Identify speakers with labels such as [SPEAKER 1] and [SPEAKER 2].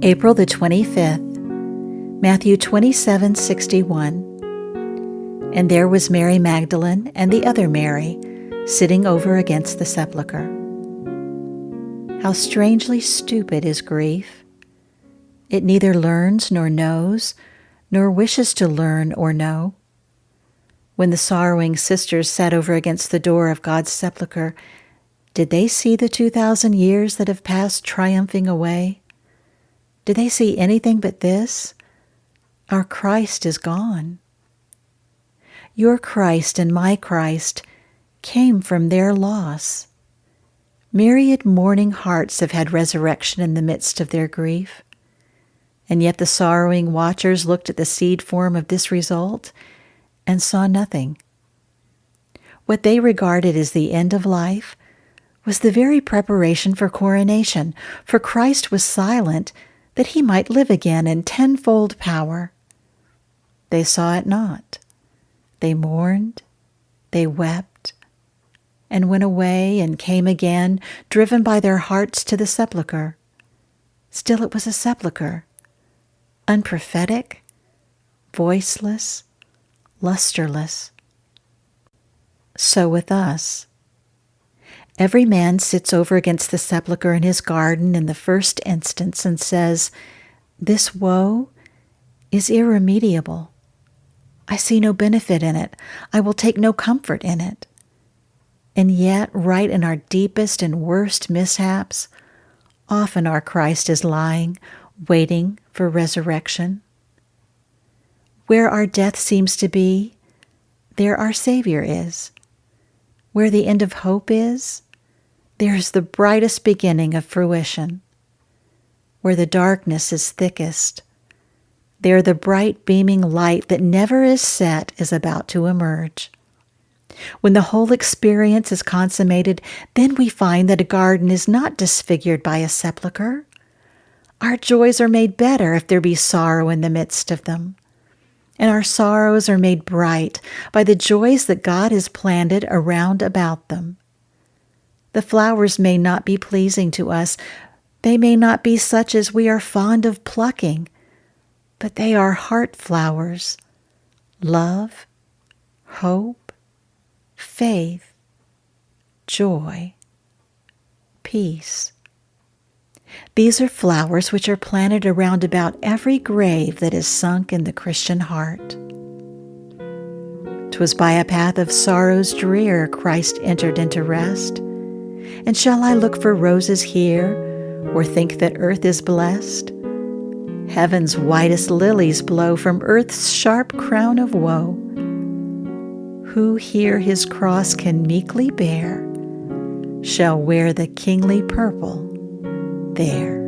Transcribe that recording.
[SPEAKER 1] April the 25th, Matthew 27:61. And there was Mary Magdalene and the other Mary sitting over against the sepulchre. How strangely stupid is grief! It neither learns nor knows, nor wishes to learn or know. When the sorrowing sisters sat over against the door of God's sepulchre, did they see the 2,000 years that have passed triumphing away? Did they see anything but this? Our Christ is gone. Your Christ and my Christ came from their loss. Myriad mourning hearts have had resurrection in the midst of their grief. And yet the sorrowing watchers looked at the seed form of this result and saw nothing. What they regarded as the end of life was the very preparation for coronation, for Christ was silent that he might live again in tenfold power. They saw it not. They mourned, they wept, and went away and came again, driven by their hearts to the sepulchre. Still it was a sepulchre, unprophetic, voiceless, lusterless. So with us. Every man sits over against the sepulchre in his garden in the first instance and says, "This woe is irremediable. I see no benefit in it. I will take no comfort in it." And yet, right in our deepest and worst mishaps, often our Christ is lying, waiting for resurrection. Where our death seems to be, there our Savior is. Where the end of hope is, there is the brightest beginning of fruition. Where the darkness is thickest, there the bright beaming light that never is set is about to emerge. When the whole experience is consummated, then we find that a garden is not disfigured by a sepulchre. Our joys are made better if there be sorrow in the midst of them. And our sorrows are made bright by the joys that God has planted around about them. The flowers may not be pleasing to us. They may not be such as we are fond of plucking, but they are heart flowers, love, hope, faith, joy, peace. These are flowers which are planted around about every grave that is sunk in the Christian heart. 'Twas by a path of sorrows drear Christ entered into rest. And shall I look for roses here, or think that earth is blessed? Heaven's whitest lilies blow from earth's sharp crown of woe. Who here his cross can meekly bear shall wear the kingly purple there.